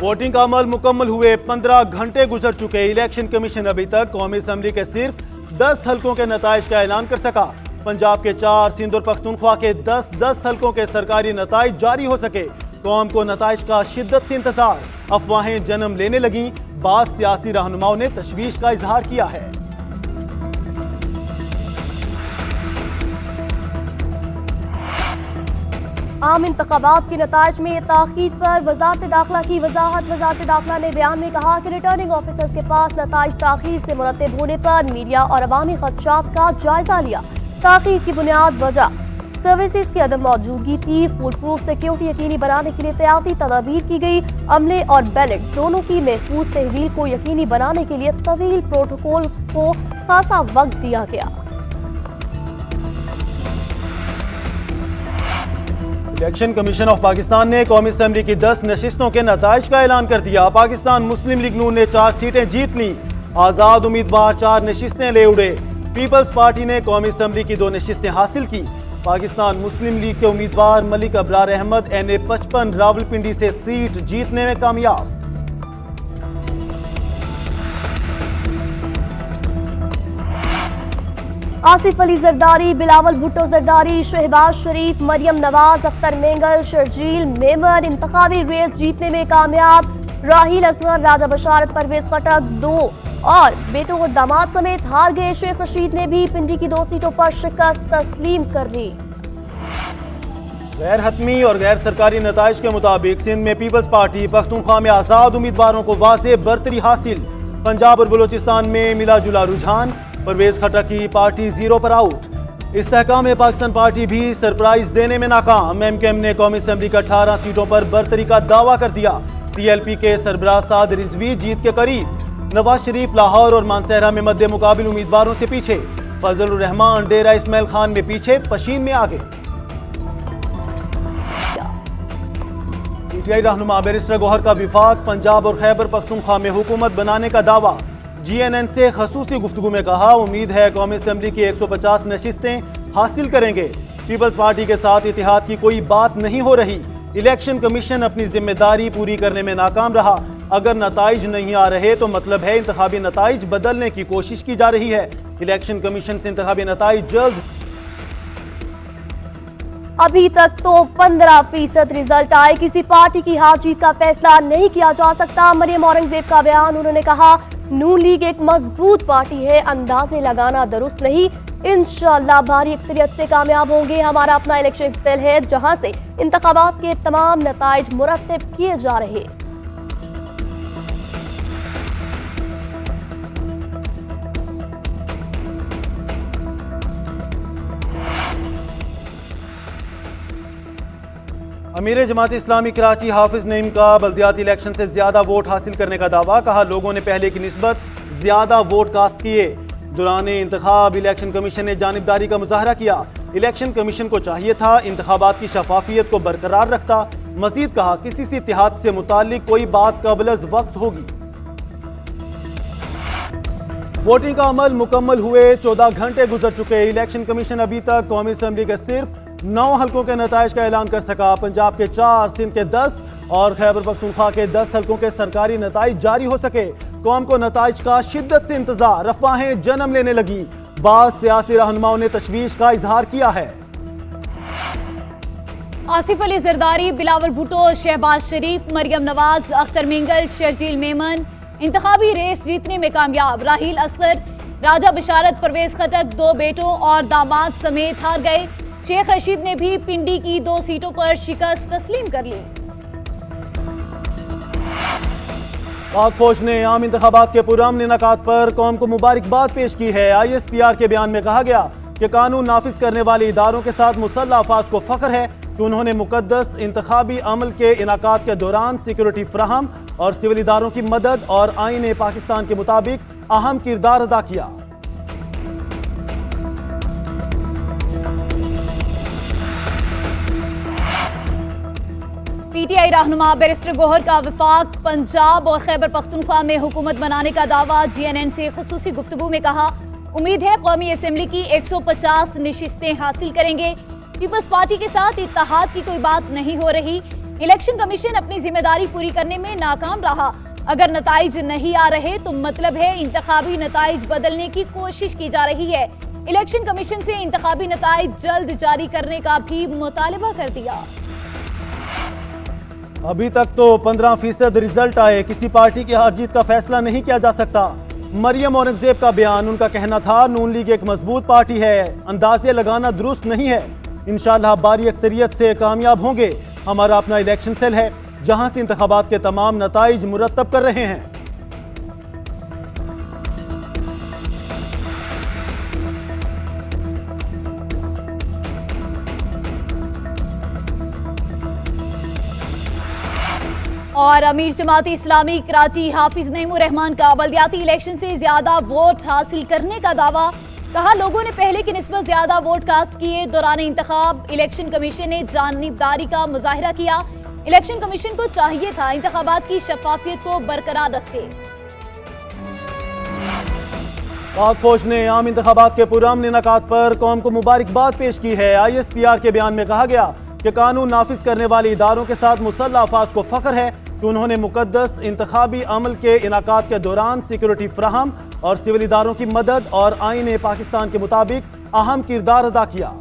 Voting का अमल मुकम्मल हुए 15 घंटे गुजर चुके। इलेक्शन कमीशन अभी तक कौमी असम्बली के सिर्फ 10 हल्कों के नताइज का ऐलान कर सका। पंजाब के 4, सिंध और पख्तूनख्वा के 10 हल्कों के सरकारी नताइज जारी हो सके। कौम को नताइज का शिद्दत से इंतजार। अफवाहें जन्म लेने लगी। बाद सियासी रहनुमाओं ने तशवीश का इजहार किया है। आम इंतखाबात के नताइज में ताखीर पर वजारत दाखिला की वजाहत। वजारत दाखिला ने बयान में कहा कि रिटर्निंग ऑफिसर्स के पास नताइज ताखीर से मुरतब होने पर मीडिया और अवामी खदशात का जायजा लिया। ताखीर की बुनियाद वजह सर्विसेज की अदम मौजूदगी थी। फुल प्रूफ सिक्योरिटी यकीनी बनाने के लिए तैयारी तदाबीर की गई। अमले और बैलेट दोनों की महफूज तहवील को यकीनी बनाने के लिए तवील प्रोटोकॉल को खासा वक्त दिया गया। इलेक्शन कमीशन ऑफ पाकिस्तान ने कौमी असम्बली की 10 नशिस्तों के नताइज का ऐलान कर दिया। पाकिस्तान मुस्लिम लीग नून ने 4 सीटें जीत ली। आजाद उम्मीदवार 4 नशिस्तें ले उड़े। पीपल्स पार्टी ने कौमी असम्बली की 2 नशिस्तें हासिल की। पाकिस्तान मुस्लिम लीग के उम्मीदवार मलिक अबरार अहमद NA-55 रावलपिंडी से सीट जीतने में कामयाब। आसिफ अली जरदारी, बिलावल भुट्टो जरदारी, शहबाज शरीफ, मरियम नवाज, अख्तर मेंगल, शर्जील मेमन इंतखाबी रेस जीतने में कामयाब। राहील असगर, राजा बशारत, परवेज खटक 2 और बेटों और दामाद समेत हार गए। शेख रशीद ने भी पिंडी की 2 सीटों पर शिकस्त तस्लीम कर ली। गैर हतमी और गैर सरकारी नताइज के मुताबिक सिंध में पीपल्स पार्टी, पख्तूनख्वा में आजाद उम्मीदवारों को वाज़ेह बरतरी हासिल। पंजाब और बलोचिस्तान में मिला जुला रुझान। परवेज खटक की पार्टी 0 पर आउट। इस्तेहकाम में पाकिस्तान पार्टी भी सरप्राइज देने में नाकाम। MKM ने कौमी असम्बली का 18 सीटों पर बरतरी का दावा कर दिया। PLP के सरबराह साद रिजवी जीत के करीब। नवाज शरीफ लाहौर और मानसहरा में मद्दे मुकाबिल उम्मीदवारों से पीछे। फजलुर रहमान डेरा इस्माइल खान में पीछे, पशीन में आगे। PTI रहनुमा बैरिस्टर गौहर का विफाक पंजाब और खैबर पख्तूनख्वा में हुकूमत बनाने का दावा। GNN से खसूसी गुफ्तगू में कहा, उम्मीद है कौमी असम्बली की 150 नशिस्तें हासिल करेंगे। पीपल्स पार्टी के साथ इतिहाद की कोई बात नहीं हो रही। इलेक्शन कमीशन अपनी जिम्मेदारी पूरी करने में नाकाम रहा। अगर नताइज नहीं आ रहे तो मतलब है इंतखाबी नताइज बदलने की कोशिश की जा रही है। इलेक्शन कमीशन से इंतखाबी नताइज जल्द। अभी तक तो 15% रिजल्ट आए, किसी पार्टी की हार जीत का फैसला नहीं किया जा सकता। मरियम औरंगजेब का बयान। उन्होंने कहा, नून लीग एक मजबूत पार्टी है, अंदाजे लगाना दुरुस्त नहीं। इंशाअल्लाह भारी अक्सरियत से कामयाब होंगे। हमारा अपना इलेक्शन सेल है जहां से इंतखाबात के तमाम नताइज मुरतब किए जा रहे। अमीर जमात इस्लामी कराची हाफिज नईम का बल्दियाती इलेक्शन से ज्यादा वोट हासिल करने का दावा। कहा, लोगों ने पहले की निस्बत ज्यादा वोट कास्ट किए। दौरान इंतखाब इलेक्शन कमीशन ने जानिबदारी का मुजाहरा किया। इलेक्शन कमीशन को चाहिए था इंतखाबात की शफाफियत को बरकरार रखता। मजीद कहा, किसी से इत्तेहाद से मुताल्लिक कोई बात कबल वक्त होगी। वोटिंग का अमल मुकम्मल हुए 14 घंटे गुजर चुके। इलेक्शन कमीशन अभी तक कौमी असम्बली के सिर्फ 9 हल्कों के नताइज का ऐलान कर सका। पंजाब के 4, सिंध के 10 और खैबर पख्तूनख्वा के 10 हल्कों के सरकारी नताइज जारी हो सके। कौम को नताइज का शिद्दत से इंतजार। अफवाहें जन्म लेने लगी। बाद सियासी रहनुमाओं ने तशवीश का इजहार किया है। आसिफ अली जरदारी, बिलावल भुट्टो, शहबाज शरीफ, मरियम नवाज, अख्तर मेंगल, शर्जील मेमन इंतखाबी रेस जीतने में कामयाब। राहील असगर, राजा बशारत, परवेज खटक 2 बेटों और दामाद समेत हार गए। शेख रशीद ने भी पिंडी की 2 सीटों पर शिकस्त तस्लीम कर ली। पाक फौज ने आम इंतखाबात के पुरअमन इनेकाद पर कौम को मुबारकबाद पेश की है। ISPR के बयान में कहा गया कि कानून नाफिज करने वाले इदारों के साथ मुसल्लह अफवाज को फख्र है कि उन्होंने मुकद्दस इंतखाबी अमल के इनेकाद के दौरान सिक्योरिटी फ्राहम और सिविल इदारों की मदद और आईन पाकिस्तान के मुताबिक अहम किरदार अदा किया। PTI रहनुमा बैरिस्टर गौहर का विफाक पंजाब और खैबर पख्तूनख्वा में हुकूमत बनाने का दावा। GNN से खुसूसी गुफ्तगू में कहा, उम्मीद है कौमी असम्बली की 150 नशिस्तें हासिल करेंगे। पीपल्स पार्टी के साथ इत्तेहाद की कोई बात नहीं हो रही। इलेक्शन कमीशन अपनी जिम्मेदारी पूरी करने में नाकाम रहा। अगर नताइज नहीं आ रहे तो मतलब है इंतखाबी नताइज बदलने की कोशिश की जा रही है। इलेक्शन कमीशन से इंतखाबी नताइज जल्द जारी करने का भी मुतालबा कर दिया। अभी तक तो 15% रिजल्ट आए, किसी पार्टी की हार जीत का फैसला नहीं किया जा सकता। मरियम औरंगजेब का बयान, उनका कहना था नून लीग एक मजबूत पार्टी है, अंदाजे लगाना दुरुस्त नहीं है। इंशाअल्लाह भारी अक्सरियत से कामयाब होंगे। हमारा अपना इलेक्शन सेल है जहां से इंतखाबात के तमाम नताइज मुरतब कर रहे हैं। और अमीर जमाती इस्लामी कराची हाफिज नईमुर रहमान का बल्दियाती इलेक्शन से ज्यादा वोट हासिल करने का दावा। कहा लोगों ने पहले की निस्बत ज्यादा वोट कास्ट किए। दौरान इंतखाब इलेक्शन कमीशन ने जानिबदारी का मुजाहिरा किया। इलेक्शन कमीशन को चाहिए था इंतखाबात की शफाफियत को बरकरार रखे। पाक फौज ने आम इंतखाबात के पुरअमन इनेकाद पर कौम को मुबारकबाद पेश की है। ISPR के बयान में कहा गया कि कानून नाफिज करने वाले इदारों के साथ मुसल्लह अफवाज को फख्र है कि उन्होंने मुकद्दस इंतखाबी अमल के इनेकाद के दौरान सिक्योरिटी फ्राहम और सिविल इदारों की मदद और आईन पाकिस्तान के मुताबिक अहम किरदार अदा किया।